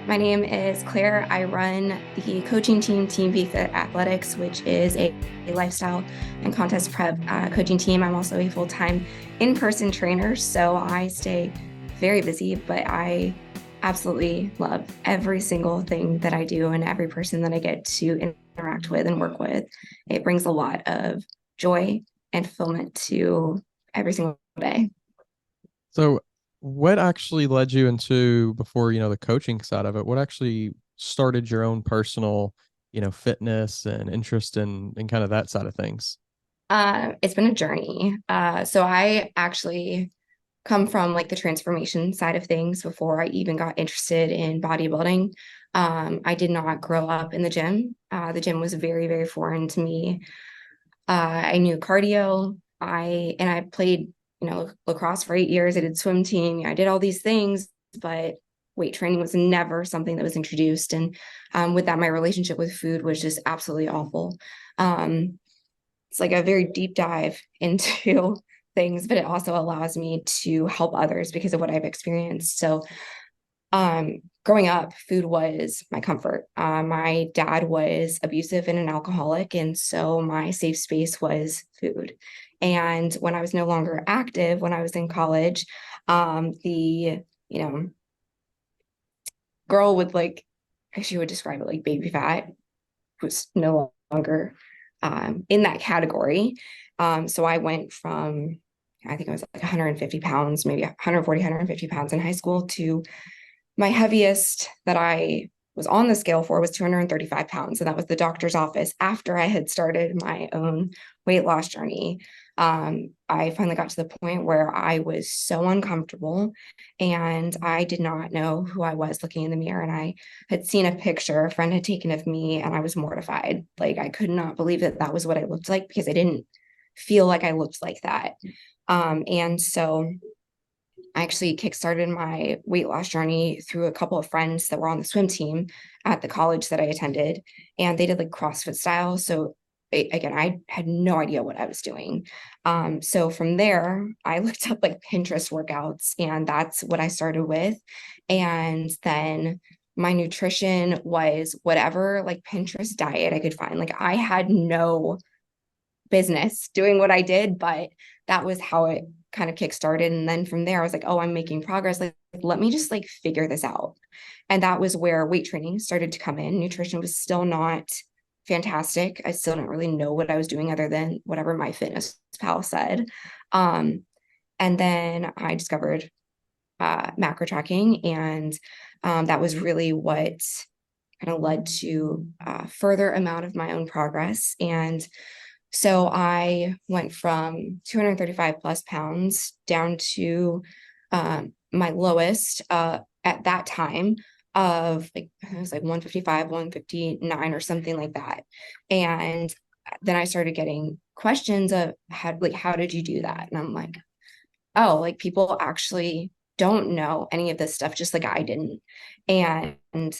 My name is Claire. I run the coaching team, Team VFit Athletics, which is a lifestyle and contest prep coaching team. I'm also a full-time in-person trainer, so I stay very busy, but I absolutely love every single thing that I do and every person that I get to interact with and work with. It brings a lot of joy and fulfillment to every single day. So, what actually led you into before, the coaching side of it? What actually started your own personal, fitness and interest in kind of that side of things? It's been a journey. So I actually come from like the transformation side of things before I even got interested in bodybuilding. I did not grow up in the gym. The gym was very, very foreign to me. I knew cardio. I played, lacrosse for 8 years. I did swim team. I did all these things, but weight training was never something that was introduced. And with that, my relationship with food was just absolutely awful. Um, it's like a very deep dive into things, but it also allows me to help others because of what I've experienced. So, growing up, food was my comfort. My dad was abusive and an alcoholic, and so my safe space was food. And when I was no longer active, when I was in college, the girl with like, she would describe it like baby fat was no longer in that category. So I went from, I think I was like 150 pounds, maybe 140, 150 pounds in high school to my heaviest that I was on the scale for was 235 pounds. And that was the doctor's office after I had started my own weight loss journey. I finally got to the point where I was so uncomfortable and I did not know who I was looking in the mirror. And I had seen a picture a friend had taken of me and I was mortified. Like I could not believe that that was what I looked like because I didn't feel like I looked like that. And so I actually kickstarted my weight loss journey through a couple of friends that were on the swim team at the college that I attended, and they did like CrossFit style. So again, I had no idea what I was doing. So from there, I looked up like Pinterest workouts, and that's what I started with. And then my nutrition was whatever like Pinterest diet I could find. Like I had no business doing what I did, but that was how it kind of kickstarted. And then from there, I was like, oh, I'm making progress. Like, let me just like figure this out. And that was where weight training started to come in. Nutrition was still not fantastic. I still didn't really know what I was doing other than whatever my fitness pal said. Um, and then I discovered macro tracking, and that was really what kind of led to further amount of my own progress. And so I went from 235 plus pounds down to my lowest at that time of like, it was like 155, 159 or something like that. And then I started getting questions of how did you do that? And I'm like, oh, like people actually don't know any of this stuff, just like I didn't. And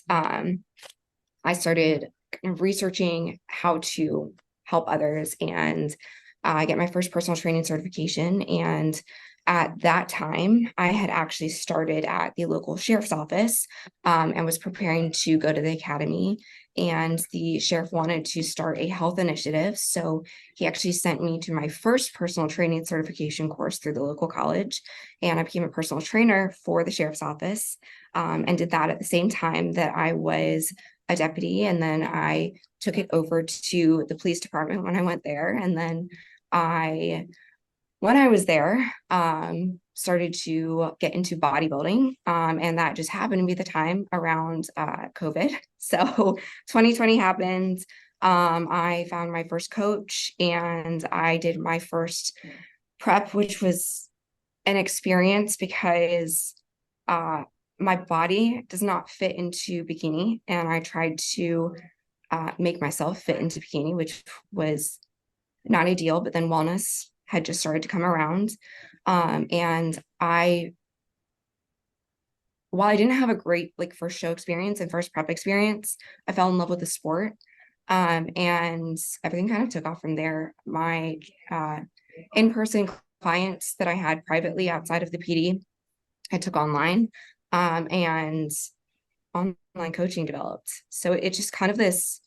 I started kind of researching how to help others and get my first personal training certification. And at that time, I had actually started at the local sheriff's office and was preparing to go to the academy. And the sheriff wanted to start a health initiative. So he actually sent me to my first personal training certification course through the local college. And I became a personal trainer for the sheriff's office and did that at the same time that I was a deputy. And then I took it over to the police department when I went there. And then I, when I was there, started to get into bodybuilding. And that just happened to be the time around COVID. So 2020 happened. I found my first coach and I did my first prep, which was an experience because uh, my body does not fit into bikini. And I tried to make myself fit into bikini, which was not ideal, but then wellness had just started to come around. And while I didn't have a great like first show experience and first prep experience, I fell in love with the sport. And everything kind of took off from there. My in-person clients that I had privately outside of the PD, I took online. And online coaching developed. So it's just kind of this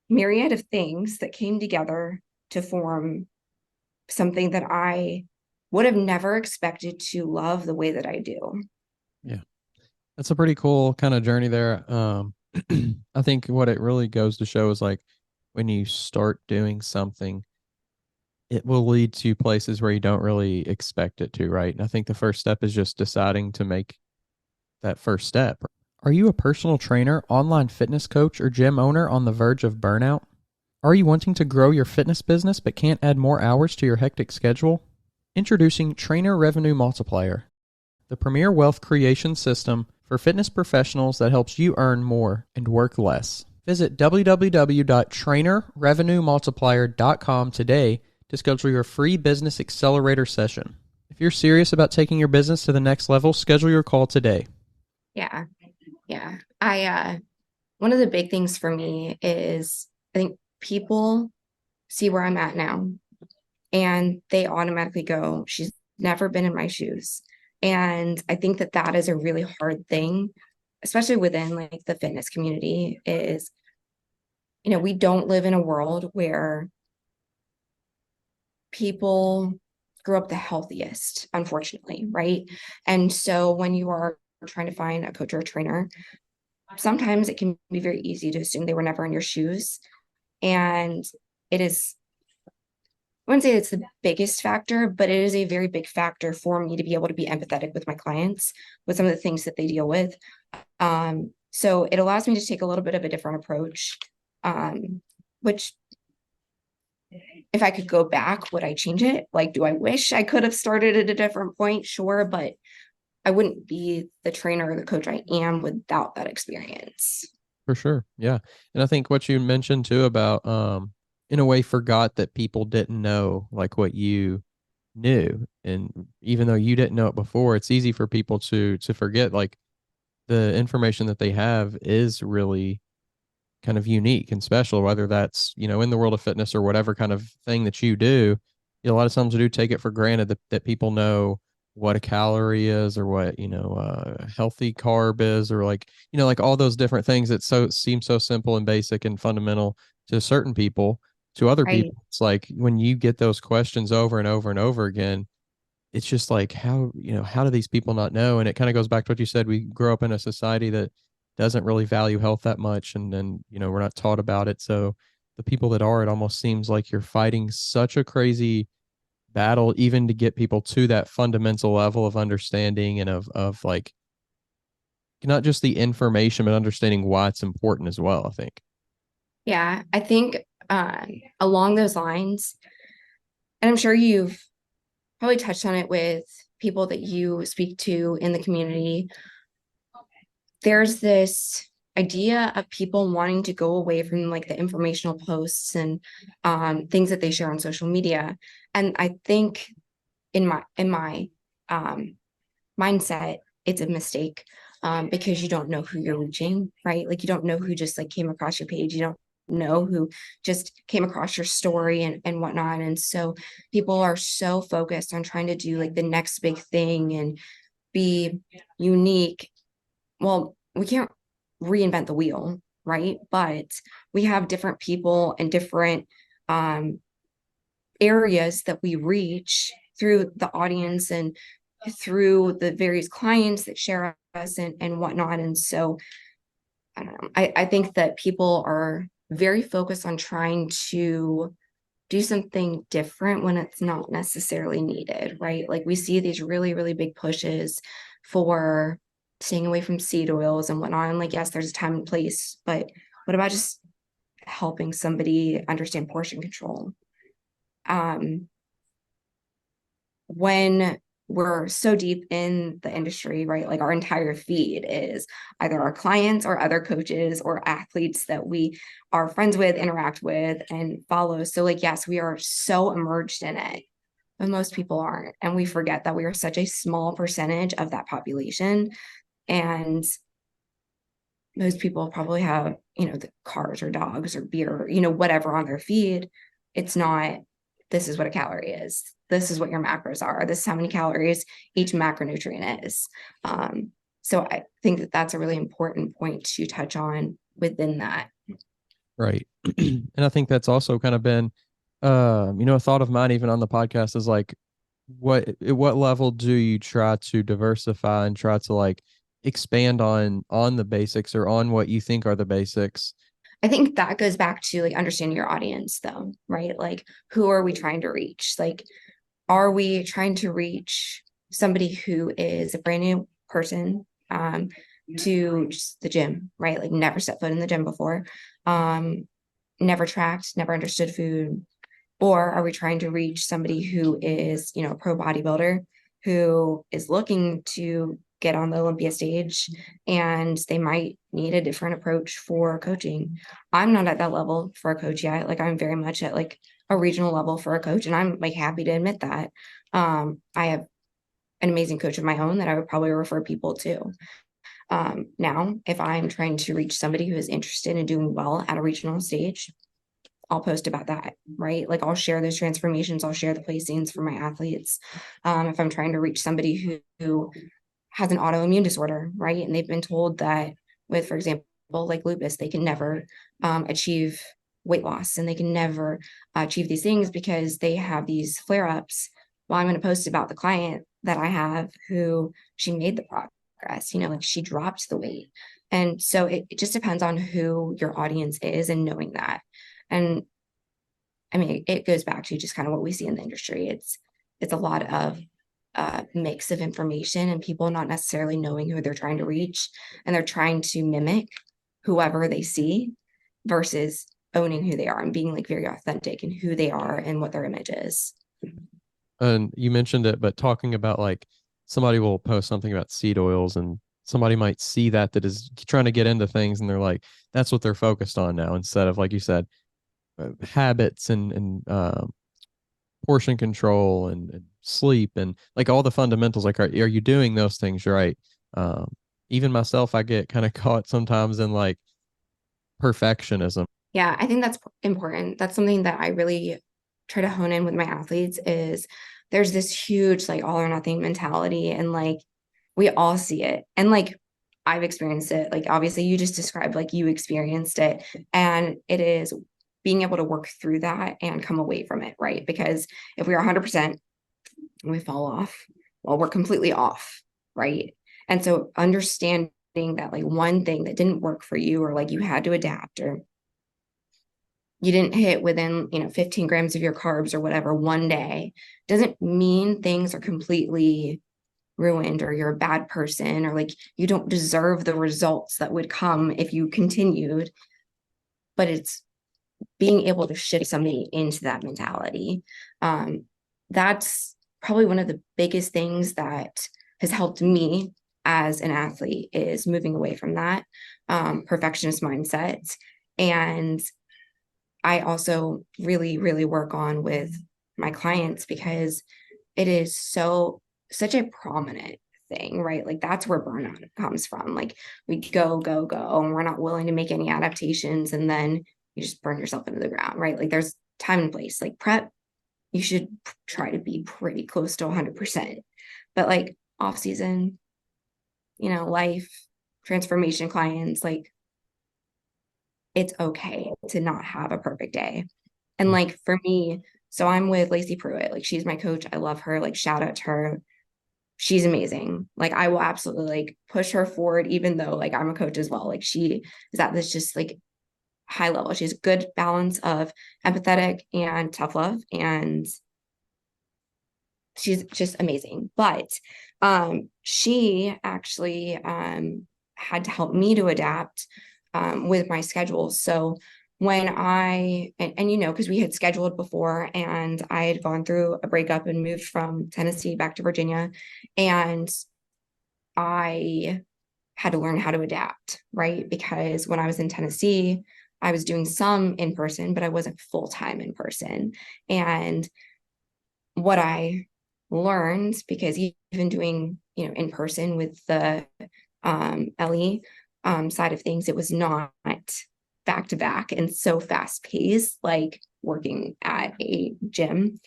myriad of things that came together to form something that I would have never expected to love the way that I do. Yeah. That's a pretty cool kind of journey there. I think what it really goes to show is like when you start doing something, it will lead to places where you don't really expect it to, right? And I think the first step is just deciding to make that first step. Are you a personal trainer, online fitness coach, or gym owner on the verge of burnout? Are you wanting to grow your fitness business but can't add more hours to your hectic schedule? Introducing Trainer Revenue Multiplier, the premier wealth creation system for fitness professionals that helps you earn more and work less. Visit www.trainerrevenuemultiplier.com today to schedule your free business accelerator session. If you're serious about taking your business to the next level, schedule your call today. Yeah. Yeah. One of the big things for me is I think people see where I'm at now and they automatically go, she's never been in my shoes. And I think that that is a really hard thing, especially within like the fitness community is, we don't live in a world where people grow up the healthiest, unfortunately, right? And so when you are trying to find a coach or a trainer, sometimes it can be very easy to assume they were never in your shoes. And it is, I wouldn't say it's the biggest factor, but it is a very big factor for me to be able to be empathetic with my clients with some of the things that they deal with. So it allows me to take a little bit of a different approach, which if I could go back, would I change it? Like, do I wish I could have started at a different point? Sure, but I wouldn't be the trainer or the coach I am without that experience. For sure. Yeah. And I think what you mentioned too about in a way forgot that people didn't know like what you knew. And even though you didn't know it before, it's easy for people to forget like the information that they have is really kind of unique and special, whether that's, in the world of fitness or whatever kind of thing that you do. A lot of times we do take it for granted that people know what a calorie is or what, healthy carb is or like, like all those different things that seem so simple and basic and fundamental to certain people. To other Right. people, it's like when you get those questions over and over and over again, it's just like how do these people not know? And it kind of goes back to what you said. We grow up in a society that doesn't really value health that much, and then we're not taught about it. So the people that are, it almost seems like you're fighting such a crazy battle even to get people to that fundamental level of understanding and of like not just the information but understanding why it's important as well, I think. Yeah, I think along those lines, and I'm sure you've probably touched on it with people that you speak to in the community, there's this idea of people wanting to go away from like the informational posts and things that they share on social media. And I think in my mindset, it's a mistake because you don't know who you're reaching, right? Like you don't know who just like came across your page. You don't know who just came across your story and whatnot. And so people are so focused on trying to do like the next big thing and be unique. Well, we can't reinvent the wheel, right? But we have different people and different areas that we reach through the audience and through the various clients that share us and whatnot. And so I don't know, I think that people are very focused on trying to do something different when it's not necessarily needed, right? Like we see these really, really big pushes for staying away from seed oils and whatnot. And like, yes, there's a time and place, but what about just helping somebody understand portion control? When we're so deep in the industry, right? Like our entire feed is either our clients or other coaches or athletes that we are friends with, interact with, and follow. So, like, yes, we are so immersed in it, but most people aren't. And we forget that we are such a small percentage of that population. And most people probably have, the cars or dogs or beer, whatever on their feed. It's not, this is what a calorie is. This is what your macros are. This is how many calories each macronutrient is. So I think that that's a really important point to touch on within that. Right. And I think that's also kind of been, a thought of mine even on the podcast is like, at what level do you try to diversify and try to like expand on the basics or on what you think are the basics? I think that goes back to like understanding your audience though, right? Like who are we trying to reach? Like, are we trying to reach somebody who is a brand new person to just the gym, right? Like never set foot in the gym before, never tracked, never understood food, or are we trying to reach somebody who is, a pro bodybuilder who is looking to get on the Olympia stage and they might need a different approach for coaching? I'm not at that level for a coach yet. Like I'm very much at like a regional level for a coach, and I'm like happy to admit that. I have an amazing coach of my own that I would probably refer people to. Now, if I'm trying to reach somebody who is interested in doing well at a regional stage, I'll post about that, right? Like I'll share those transformations, I'll share the placings for my athletes. If I'm trying to reach somebody who has an autoimmune disorder, right? And they've been told that with, for example, like lupus, they can never achieve weight loss and they can never achieve these things because they have these flare ups. Well, I'm going to post about the client that I have who she made the progress, like she dropped the weight. And so it just depends on who your audience is and knowing that. And I mean, it goes back to just kind of what we see in the industry. It's a lot of mix of information and people not necessarily knowing who they're trying to reach, and they're trying to mimic whoever they see versus owning who they are and being like very authentic in who they are and what their image is. And you mentioned it, but talking about like somebody will post something about seed oils and somebody might see that is trying to get into things and they're like, that's what they're focused on now, instead of, like you said, habits and portion control and sleep and like all the fundamentals. Like, are you doing those things right? Even myself, I get kind of caught sometimes in like perfectionism. Yeah, I think that's important. That's something that I really try to hone in with my athletes is there's this huge like all or nothing mentality, and like we all see it. And like I've experienced it. Like obviously you just described like you experienced it, and it is being able to work through that and come away from it, right? Because if we are 100% and we fall off, well, we're completely off, right? And so understanding that like one thing that didn't work for you, or like you had to adapt, or you didn't hit within 15 grams of your carbs or whatever one day, doesn't mean things are completely ruined or you're a bad person or like you don't deserve the results that would come if you continued. But it's being able to shift somebody into that mentality. That's probably one of the biggest things that has helped me as an athlete, is moving away from that perfectionist mindset. And I also really, really work on with my clients because it is such a prominent thing, right? Like that's where burnout comes from. Like we go, go, go, and we're not willing to make any adaptations. And then you just burn yourself into the ground, right? Like there's time and place. Like prep, you should try to be pretty close to 100%. But like off season, life, transformation clients, like it's okay to not have a perfect day. And like for me, so I'm with Lacey Pruitt. Like she's my coach. I love her. Like shout out to her. She's amazing. Like I will absolutely like push her forward, even though like I'm a coach as well. Like she is at this just like high level. She has a good balance of empathetic and tough love. And she's just amazing. But she actually had to help me to adapt with my schedule. So when because we had scheduled before and I had gone through a breakup and moved from Tennessee back to Virginia, and I had to learn how to adapt, right? Because when I was in Tennessee, I was doing some in person, but I wasn't full time in person. And what I learned, because even doing, in person with the LE side of things, it was not back to back and so fast paced, like working at a gym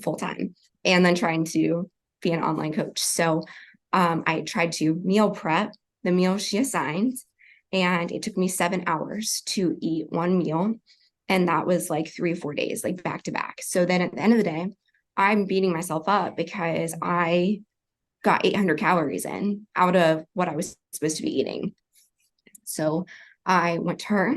full time and then trying to be an online coach. So I tried to meal prep the meal she assigned, and it took me 7 hours to eat one meal. And that was like 3 or 4 days, like back to back. So then at the end of the day, I'm beating myself up because I got 800 calories in out of what I was supposed to be eating. So I went to her,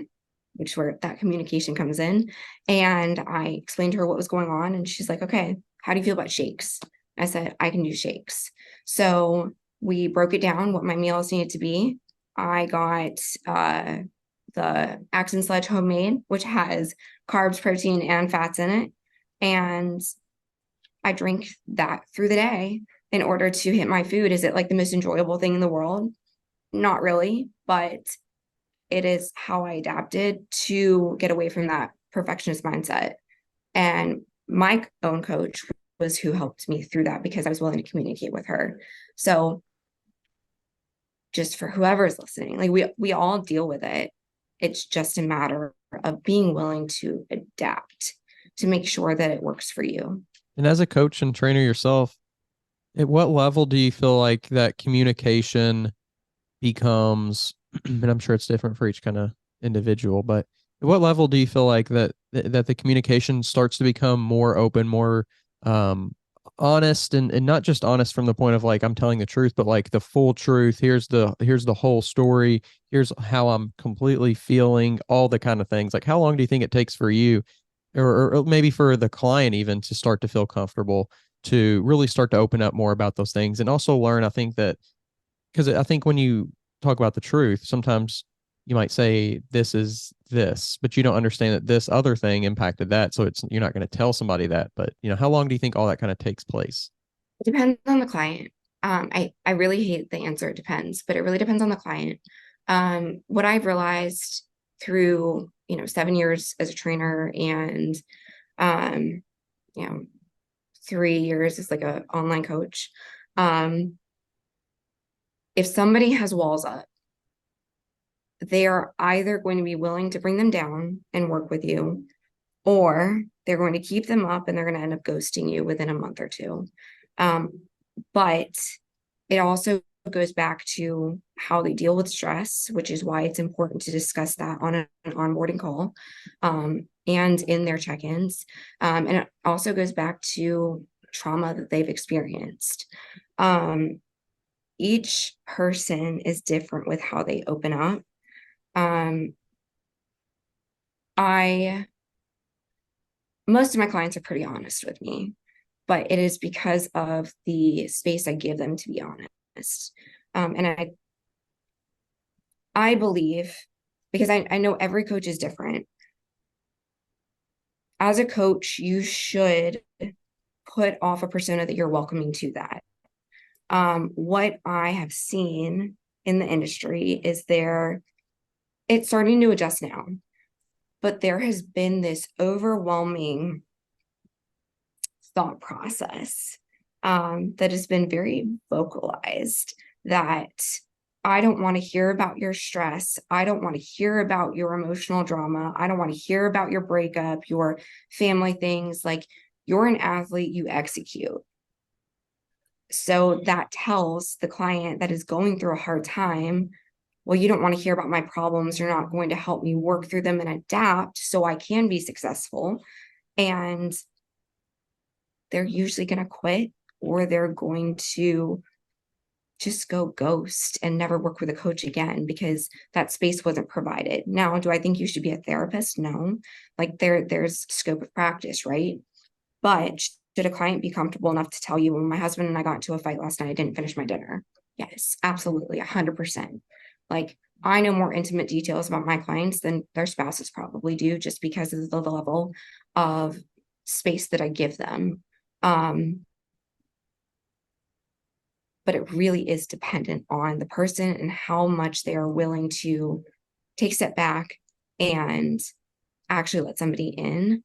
which where that communication comes in, and I explained to her what was going on. And she's like, okay, how do you feel about shakes? I said, I can do shakes. So we broke it down what my meals needed to be. I got the Action Sledge homemade, which has carbs, protein, and fats in it. And I drink that through the day in order to hit my food. Is it like the most enjoyable thing in the world? Not really, but it is how I adapted to get away from that perfectionist mindset. And my own coach was who helped me through that because I was willing to communicate with her. So just for whoever's listening, like we all deal with it. It's just a matter of being willing to adapt to make sure that it works for you. And as a coach and trainer yourself, at what level do you feel like that communication becomes, and I'm sure it's different for each kind of individual, but at what level do you feel like that the communication starts to become more open, more um honest, and not just honest from the point of like I'm telling the truth, but like the full truth. Here's the whole story. Here's how I'm completely feeling, all the kind of things. Like how long do you think it takes for you or maybe for the client even to start to feel comfortable to really start to open up more about those things and also learn? I think that because I think when you talk about the truth, sometimes you might say this is this, but you don't understand that this other thing impacted that. So it's you're not going to tell somebody that. But how long do you think all that kind of takes place? It depends on the client. I really hate the answer, it depends, but it really depends on the client. What I've realized through, 7 years as a trainer and, um, you know, 3 years as like a online coach. If somebody has walls up, they are either going to be willing to bring them down and work with you, or they're going to keep them up and they're going to end up ghosting you within a month or two. But it also goes back to how they deal with stress, which is why it's important to discuss that on an onboarding call and in their check-ins. And it also goes back to trauma that they've experienced. Each person is different with how they open up. Most of my clients are pretty honest with me, but it is because of the space I give them to be honest. And I believe, because I know every coach is different. As a coach, you should put off a persona that you're welcoming to that. What I have seen in the industry is it's starting to adjust now, but there has been this overwhelming thought process that has been very vocalized that I don't want to hear about your stress. I don't want to hear about your emotional drama. I don't want to hear about your breakup, your family things. Like, you're an athlete, you execute. So that tells the client that is going through a hard time, well, you don't want to hear about my problems. You're not going to help me work through them and adapt so I can be successful. And they're usually going to quit, or they're going to just go ghost and never work with a coach again because that space wasn't provided. Now, do I think you should be a therapist? No. Like there's scope of practice, right? But should a client be comfortable enough to tell you, when my husband and I got into a fight last night, I didn't finish my dinner? Yes, absolutely, 100%. Like, I know more intimate details about my clients than their spouses probably do, just because of the level of space that I give them. But it really is dependent on the person and how much they are willing to take a step back and actually let somebody in.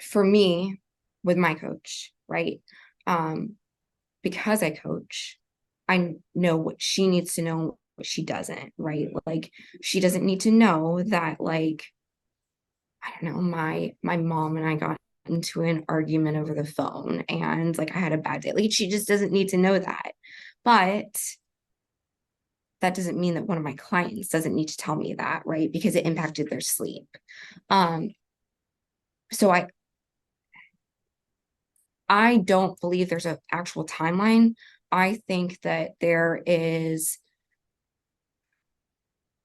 For me, with my coach, right? Because I coach, I know what she needs to know, what she doesn't, right? Like, she doesn't need to know that, like, I don't know, my mom and I got into an argument over the phone and like I had a bad day. Like she just doesn't need to know that. But that doesn't mean that one of my clients doesn't need to tell me that, right? Because it impacted their sleep. So I don't believe there's an actual timeline. I think that there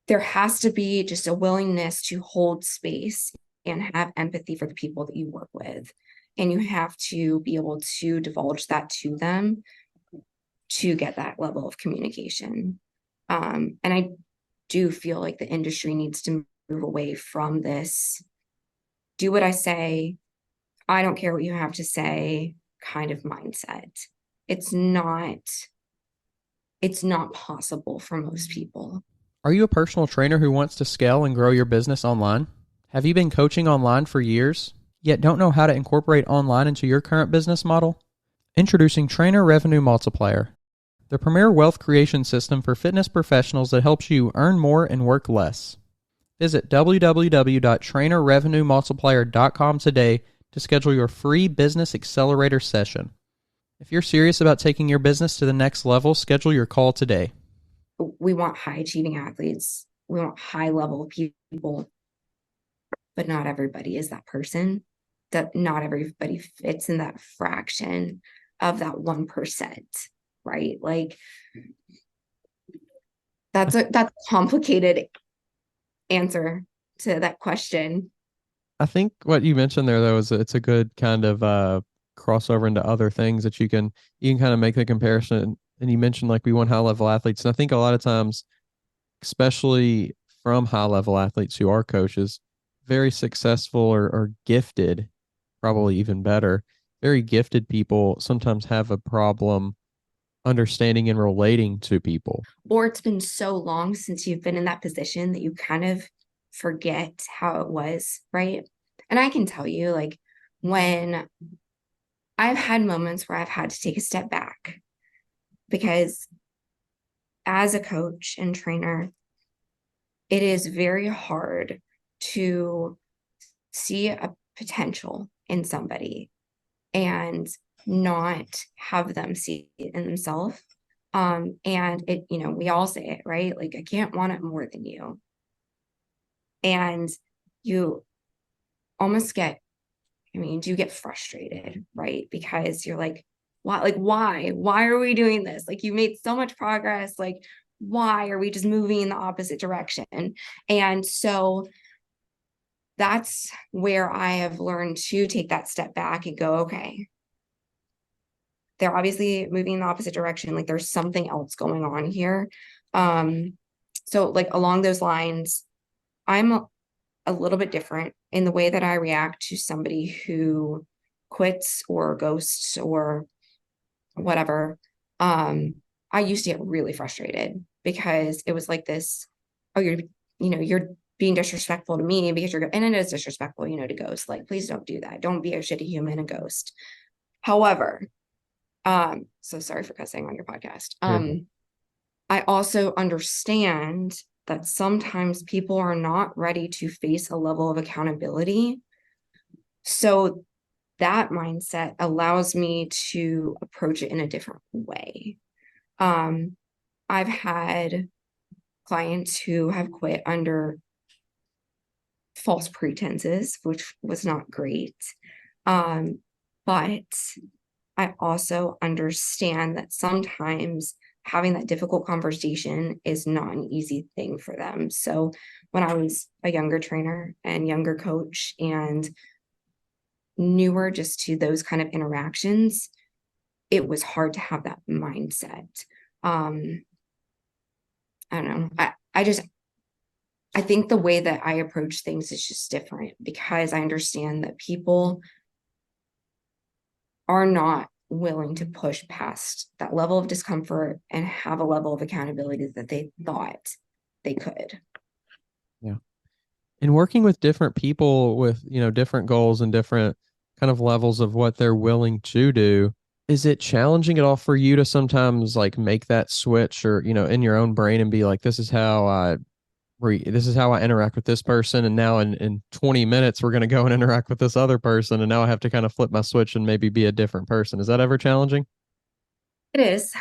has to be just a willingness to hold space and have empathy for the people that you work with. And you have to be able to divulge that to them to get that level of communication. And I do feel like the industry needs to move away from this do what I say, I don't care what you have to say kind of mindset. It's not possible for most people. Are you a personal trainer who wants to scale and grow your business online? Have you been coaching online for years, yet don't know how to incorporate online into your current business model? Introducing Trainer Revenue Multiplier, the premier wealth creation system for fitness professionals that helps you earn more and work less. Visit www.trainerrevenuemultiplier.com today to schedule your free business accelerator session. If you're serious about taking your business to the next level, schedule your call today. We want high achieving athletes. We want high level people, but not everybody is that person. That not everybody fits in that fraction of that 1%, right? Like that's a complicated answer to that question. I think what you mentioned there, though, is it's a good kind of crossover into other things that you can kind of make the comparison. And you mentioned like we want high level athletes, and I think a lot of times, especially from high level athletes who are coaches, very successful or gifted, probably even better, very gifted people sometimes have a problem understanding and relating to people. Or it's been so long since you've been in that position that you kind of forget how it was, right? And I can tell you, like, when I've had moments where I've had to take a step back because as a coach and trainer, it is very hard to see a potential in somebody and not have them see it in themselves. And it, we all say it, right? Like, I can't want it more than you. And you almost get, you do get frustrated, right? Because you're like, why are we doing this? Like, you made so much progress. Like, why are we just moving in the opposite direction? And so that's where I have learned to take that step back and go, okay, they're obviously moving in the opposite direction. Like, there's something else going on here. So like along those lines, I'm a little bit different in the way that I react to somebody who quits or ghosts or whatever. I used to get really frustrated because it was like this, oh, you're being disrespectful to me because and it is disrespectful, to ghost. Like, please don't do that. Don't be a shitty human and ghost. However, so sorry for cussing on your podcast. I also understand that sometimes people are not ready to face a level of accountability. So that mindset allows me to approach it in a different way. I've had clients who have quit under false pretenses, which was not great. But I also understand that sometimes having that difficult conversation is not an easy thing for them. So when I was a younger trainer and younger coach and newer just to those kind of interactions, it was hard to have that mindset. I don't know. I think the way that I approach things is just different because I understand that people are not willing to push past that level of discomfort and have a level of accountability that they thought they could. Yeah. And working with different people with, different goals and different kind of levels of what they're willing to do, is it challenging at all for you to sometimes like make that switch or, in your own brain and be like, this is how I this is how I interact with this person, and now in 20 minutes we're going to go and interact with this other person, and now I have to kind of flip my switch and maybe be a different person. Is that ever challenging? It is.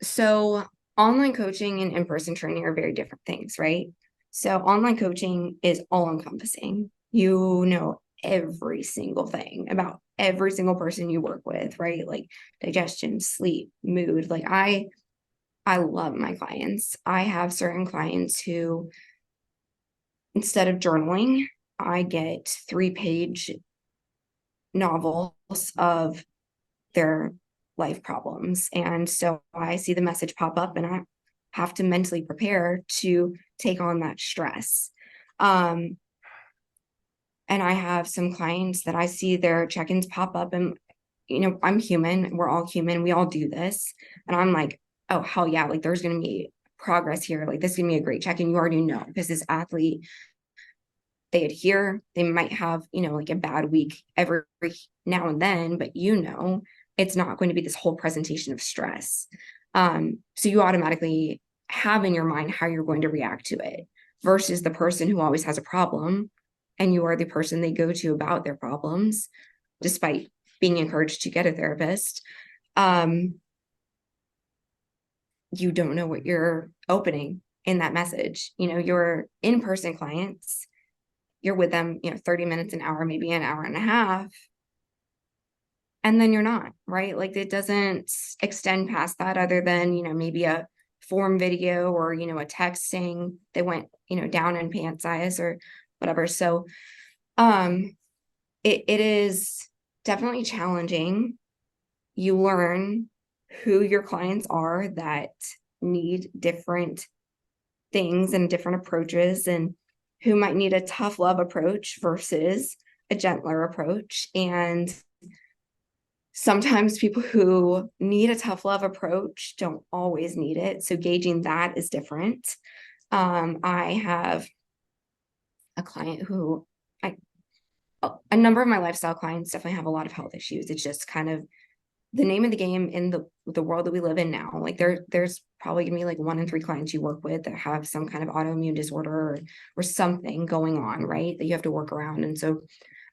So online coaching and in-person training are very different things, right? So online coaching is all encompassing. You know every single thing about every single person you work with, right? Like digestion, sleep, mood. Like I love my clients. I have certain clients who, instead of journaling, I get 3-page novels of their life problems. And so I see the message pop up and I have to mentally prepare to take on that stress. Um, and I have some clients that I see their check-ins pop up, and I'm human, we're all human, we all do this. And I'm like, oh hell yeah, like there's gonna be progress here. Like this is gonna be a great check-in. You already know, because this athlete, they adhere, they might have, like a bad week every now and then, but it's not going to be this whole presentation of stress. So you automatically have in your mind how you're going to react to it, versus the person who always has a problem and you are the person they go to about their problems, despite being encouraged to get a therapist. You don't know what you're opening in that message. Your in-person clients, you're with them, 30 minutes, an hour, maybe an hour and a half. And then you're not, right? Like it doesn't extend past that, other than, maybe a form video or, a text saying they went, down in pant size or whatever. So it is definitely challenging. You learn who your clients are that need different things and different approaches, and who might need a tough love approach versus a gentler approach. And sometimes people who need a tough love approach don't always need it. So gauging that is different. I have a client who a number of my lifestyle clients definitely have a lot of health issues. It's just kind of the name of the game in the world that we live in now. Like there's probably gonna be like 1 in 3 clients you work with that have some kind of autoimmune disorder, or something going on, right? That you have to work around. And so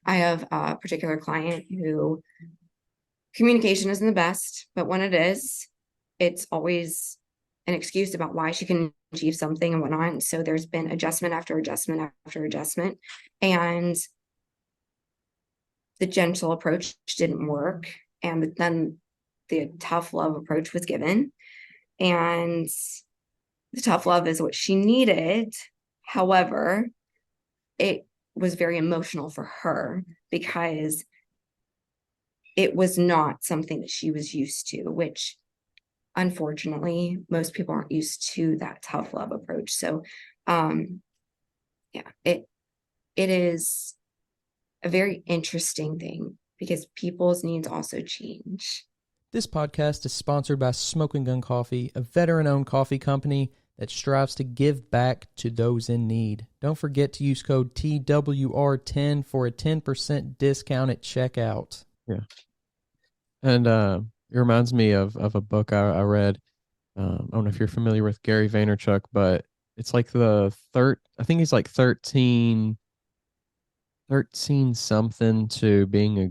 I have a particular client who communication isn't the best, but when it is, it's always an excuse about why she can achieve something and whatnot. And so there's been adjustment after adjustment after adjustment, and the gentle approach didn't work. And then the tough love approach was given. And the tough love is what she needed. However, it was very emotional for her because it was not something that she was used to, which unfortunately most people aren't used to that tough love approach. So yeah, it is a very interesting thing because people's needs also change. This podcast is sponsored by Smoking Gun Coffee, a veteran-owned coffee company that strives to give back to those in need. Don't forget to use code TWR10 for a 10% discount at checkout. Yeah. And it reminds me of a book I read. I don't know if you're familiar with Gary Vaynerchuk, but it's like I think he's like 13 something to being a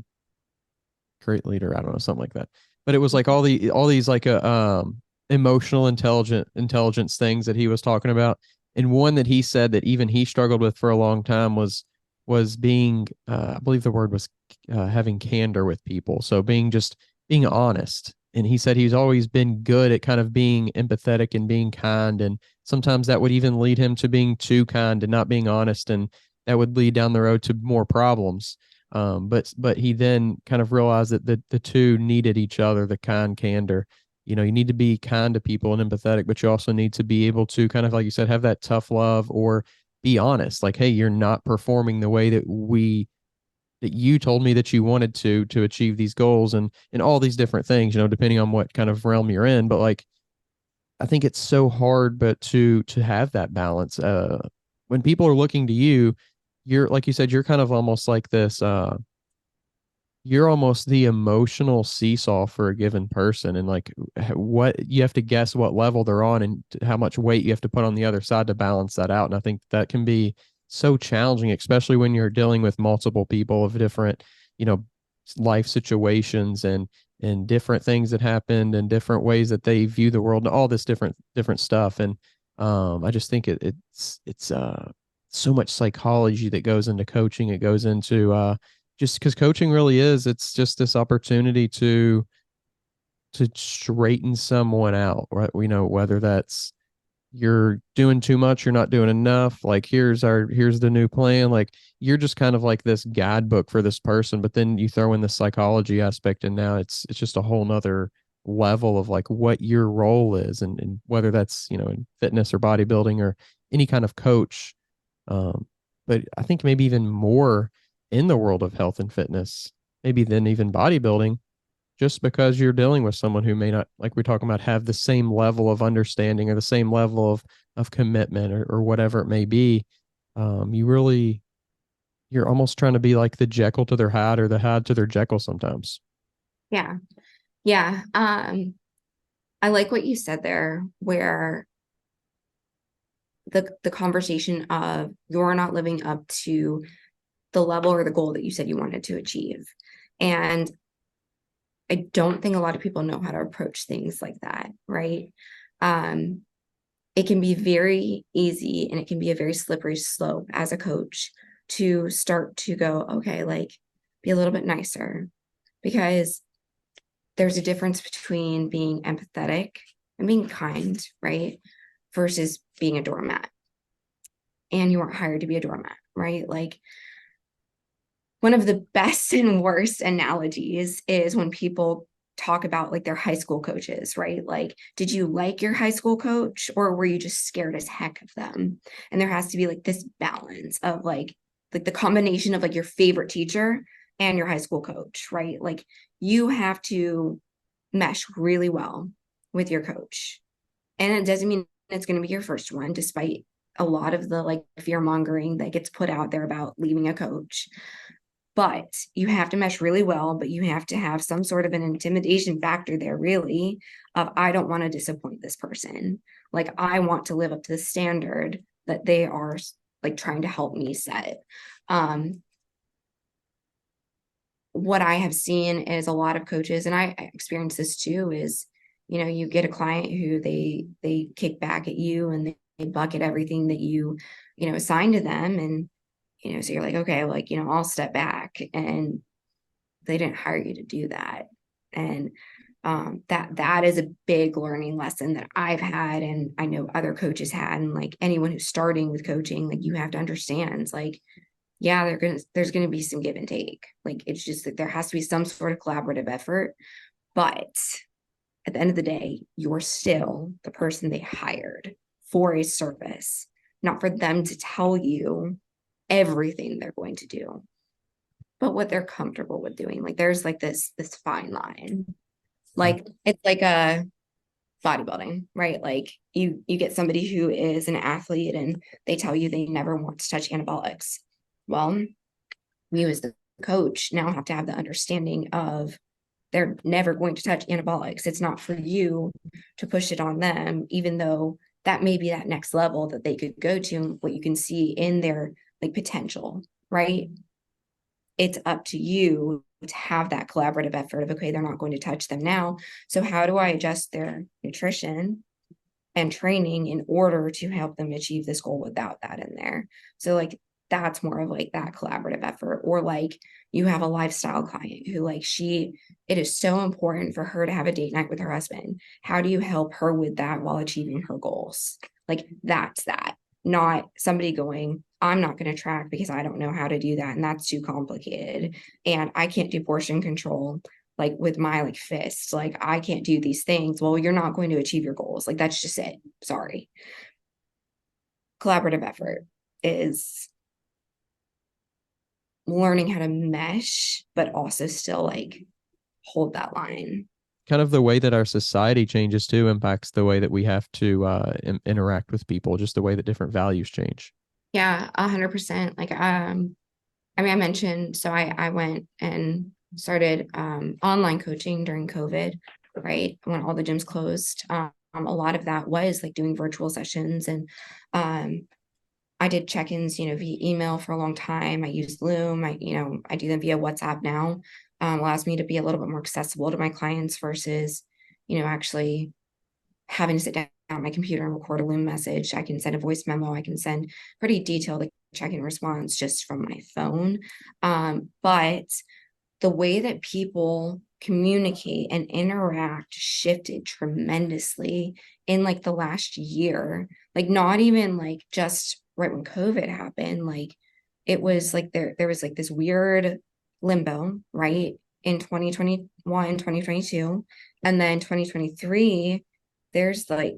great leader. I don't know, something like that. But it was like all these like emotional intelligence things that he was talking about. And one that he said that even he struggled with for a long time was being I believe the word was having candor with people. So being honest. And he said he's always been good at kind of being empathetic and being kind. And sometimes that would even lead him to being too kind and not being honest. And that would lead down the road to more problems. But he then kind of realized that the two needed each other, the kind candor. You need to be kind to people and empathetic, but you also need to be able to kind of, like you said, have that tough love or be honest. Like, hey, you're not performing the way that you told me that you wanted to achieve these goals, and all these different things, depending on what kind of realm you're in. But like, I think it's so hard, but to have that balance, when people are looking to you, you're, like you said, you're kind of almost like this, you're almost the emotional seesaw for a given person, and like what you have to guess what level they're on and how much weight you have to put on the other side to balance that out. And I think that can be so challenging, especially when you're dealing with multiple people of different, you know, life situations and different things that happened and different ways that they view the world and all this different stuff. And I just think it's so much psychology that goes into coaching. It goes into just because coaching really is, it's just this opportunity to straighten someone out, right? We know whether that's you're doing too much, you're not doing enough. Like here's the new plan. Like you're just kind of like this guidebook for this person, but then you throw in the psychology aspect, and now it's just a whole nother level of like what your role is, and whether that's in fitness or bodybuilding or any kind of coach. Um, but I think maybe even more in the world of health and fitness, maybe than even bodybuilding, just because you're dealing with someone who may not, like we're talking about, have the same level of understanding or the same level of commitment or whatever it may be. You're almost trying to be like the Jekyll to their Hyde or the Hyde to their Jekyll sometimes. Yeah. Yeah. I like what you said there, where the conversation of you're not living up to the level or the goal that you said you wanted to achieve. And I don't think a lot of people know how to approach things like that, right? It can be very easy and it can be a very slippery slope as a coach to start to go, okay, like be a little bit nicer, because there's a difference between being empathetic and being kind, right? Versus being a doormat. And you weren't hired to be a doormat, right? Like one of the best and worst analogies is when people talk about like their high school coaches, right? Like, did you like your high school coach or were you just scared as heck of them? And there has to be like this balance of like the combination of like your favorite teacher and your high school coach, right? Like you have to mesh really well with your coach. And it doesn't mean it's going to be your first one, despite a lot of the like fear mongering that gets put out there about leaving a coach. But you have to mesh really well, but you have to have some sort of an intimidation factor there, really, of I don't want to disappoint this person. Like I want to live up to the standard that they are like trying to help me set. What I have seen is a lot of coaches, and I experience this too, is you get a client who they kick back at you and they bucket everything that you assign to them, and so you're like, okay, like I'll step back, and they didn't hire you to do that. And that is a big learning lesson that I've had, and I know other coaches had, and like anyone who's starting with coaching, like you have to understand, like yeah, there's gonna be some give and take. Like it's just that there has to be some sort of collaborative effort. But at the end of the day, you're still the person they hired for a service, not for them to tell you everything they're going to do, but what they're comfortable with doing. Like there's like this fine line. Like it's like a bodybuilding, right? Like you get somebody who is an athlete and they tell you they never want to touch anabolics. Well, you as the coach now have to have the understanding of they're never going to touch anabolics. It's not for you to push it on them, even though that may be that next level that they could go to, what you can see in their like potential, right? It's up to you to have that collaborative effort of, okay, they're not going to touch them now. So how do I adjust their nutrition and training in order to help them achieve this goal without that in there? So like, that's more of like that collaborative effort. Or like you have a lifestyle client who like it is so important for her to have a date night with her husband. How do you help her with that while achieving her goals? Like that's that, not somebody going, I'm not going to track because I don't know how to do that. And that's too complicated. And I can't do portion control like with my like fist. Like I can't do these things. Well, you're not going to achieve your goals. Like that's just it. Sorry. Collaborative effort is learning how to mesh, but also still like hold that line. Kind of the way that our society changes too impacts the way that we have to interact with people, just the way that different values change. Yeah, 100%. Like, I mean, I mentioned, so I went and started online coaching during COVID, right? When all the gyms closed. A lot of that was like doing virtual sessions, and I did check-ins, via email for a long time. I used Loom. I do them via WhatsApp now. Allows me to be a little bit more accessible to my clients versus, actually having to sit down at my computer and record a Loom message. I can send a voice memo. I can send pretty detailed check-in response just from my phone. But the way that people communicate and interact shifted tremendously in like the last year. Like not even like just right when COVID happened. Like it was like there was like this weird limbo, right? In 2021, 2022, and then 2023, there's like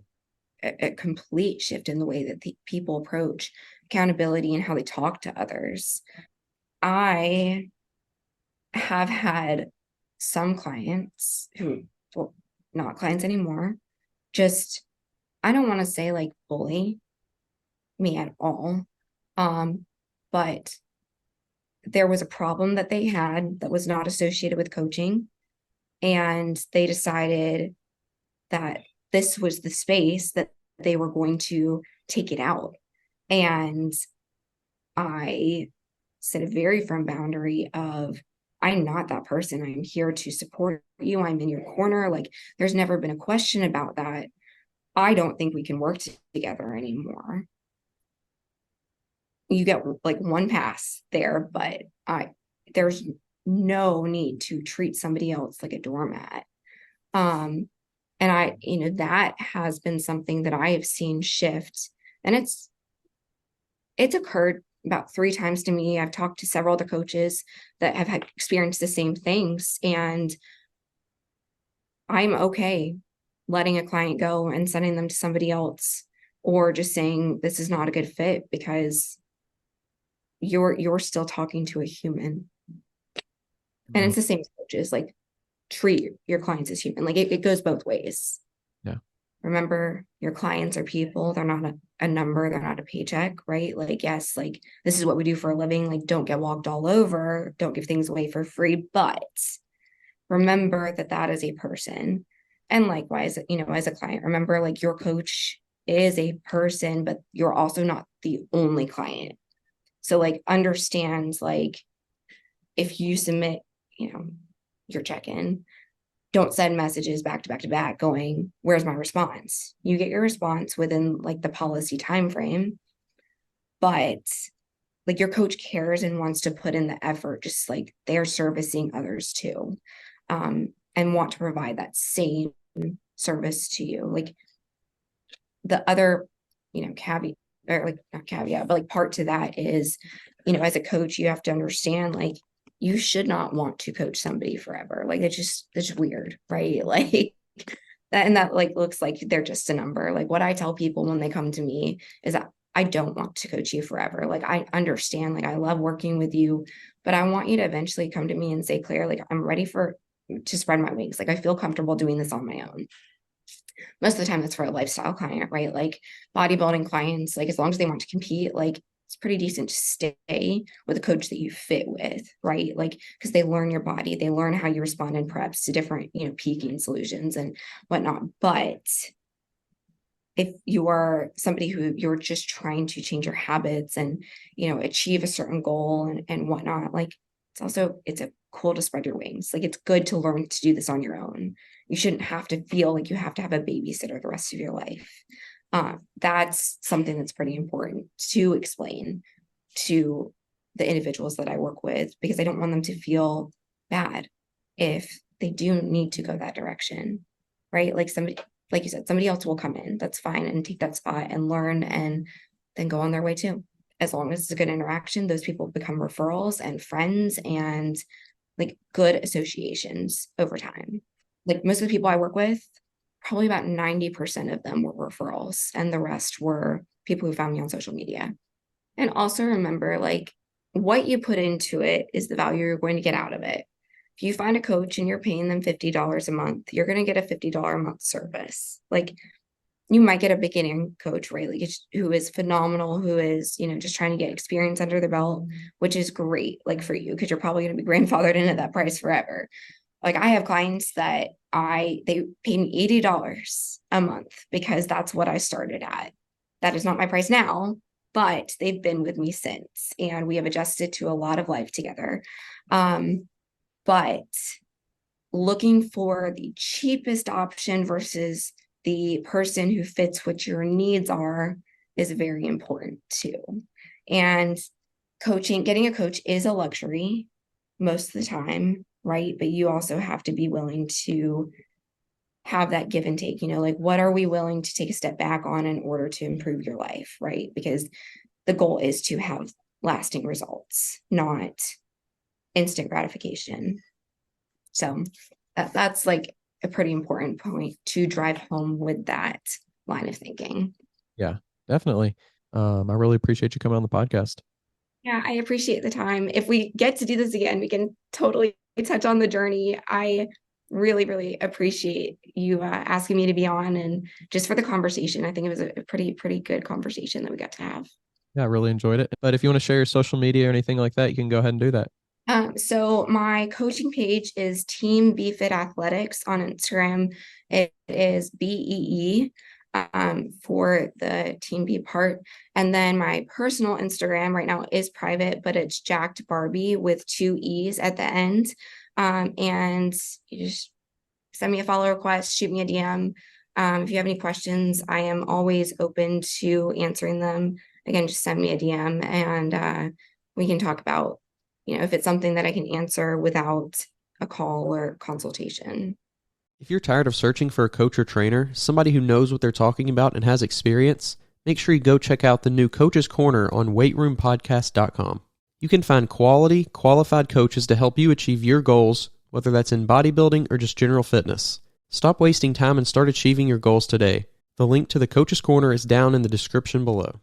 a complete shift in the way that people approach accountability and how they talk to others. I have had some clients who, well, not clients anymore, just, I don't want to say like bully me at all. But there was a problem that they had that was not associated with coaching. And they decided that this was the space that they were going to take it out. And I set a very firm boundary of, I'm not that person. I'm here to support you. I'm in your corner. Like there's never been a question about that. I don't think we can work together anymore. You get like one pass there, but there's no need to treat somebody else like a doormat. And that has been something that I have seen shift, and it's occurred about 3 times to me. I've talked to several other coaches that have had experienced the same things, and I'm okay letting a client go and sending them to somebody else, or just saying this is not a good fit, because you're still talking to a human. And it's the same as coaches, like treat your clients as human. Like it goes both ways. Yeah. Remember, your clients are people. They're not a number. They're not a paycheck, right? Like, yes, like this is what we do for a living. Like, don't get walked all over. Don't give things away for free. But remember that is a person. And likewise, as a client, remember, like your coach is a person, but you're also not the only client. So like understand, like if you submit, your check-in, don't send messages back to back to back going, where's my response? You get your response within like the policy time frame, but like your coach cares and wants to put in the effort, just like they're servicing others too, and want to provide that same service to you. Like the other, caveat, or like not caveat, but like part to that is, as a coach, you have to understand, like, you should not want to coach somebody forever. Like it's just weird, right? Like that, and that like looks like they're just a number. Like what I tell people when they come to me is that I don't want to coach you forever. Like I understand, like I love working with you, but I want you to eventually come to me and say, Claire, like I'm ready to spread my wings. Like I feel comfortable doing this on my own. Most of the time that's for a lifestyle client, right? Like bodybuilding clients, like as long as they want to compete, like it's pretty decent to stay with a coach that you fit with, right? Like, because they learn your body, they learn how you respond in preps to different, peaking solutions and whatnot. But if you are somebody who you're just trying to change your habits and, achieve a certain goal and whatnot, like it's a cool to spread your wings. Like it's good to learn to do this on your own. You shouldn't have to feel like you have to have a babysitter the rest of your life. That's something that's pretty important to explain to the individuals that I work with, because I don't want them to feel bad if they do need to go that direction, right? Like somebody, like you said, somebody else will come in, that's fine, and take that spot and learn and then go on their way too. As long as it's a good interaction, those people become referrals and friends and like good associations over time. Like most of the people I work with, probably about 90% of them were referrals, and the rest were people who found me on social media. And also remember, like what you put into it is the value you're going to get out of it. If you find a coach and you're paying them $50 a month, you're going to get a $50 a month service. Like you might get a beginning coach, right? Like who is phenomenal, who is, just trying to get experience under their belt, which is great, like for you, because you're probably going to be grandfathered in at that price forever. Like I have clients that they pay me $80 a month because that's what I started at. That is not my price now, but they've been with me since, and we have adjusted to a lot of life together. But looking for the cheapest option versus the person who fits what your needs are is very important too. And getting a coach is a luxury most of the time, right? But you also have to be willing to have that give and take, like what are we willing to take a step back on in order to improve your life, right? Because the goal is to have lasting results, not instant gratification. So that's like a pretty important point to drive home with that line of thinking. Yeah, definitely. I really appreciate you coming on the podcast. Yeah, I appreciate the time. If we get to do this again, we can totally touch on the journey. I really, really appreciate you asking me to be on, and just for the conversation. I think it was a pretty good conversation that we got to have. Yeah, I really enjoyed it. But if you want to share your social media or anything like that, you can go ahead and do that. So my coaching page is Team BeFit Athletics on Instagram. It is BEE for the Team B part. And then my personal Instagram right now is private, but it's jackedbarbiee with 2 E's at the end. And you just send me a follow request, shoot me a DM. If you have any questions, I am always open to answering them. Again, just send me a DM and we can talk about, if it's something that I can answer without a call or consultation. If you're tired of searching for a coach or trainer, somebody who knows what they're talking about and has experience, make sure you go check out the new Coach's Corner on weightroompodcast.com. You can find quality, qualified coaches to help you achieve your goals, whether that's in bodybuilding or just general fitness. Stop wasting time and start achieving your goals today. The link to the Coach's Corner is down in the description below.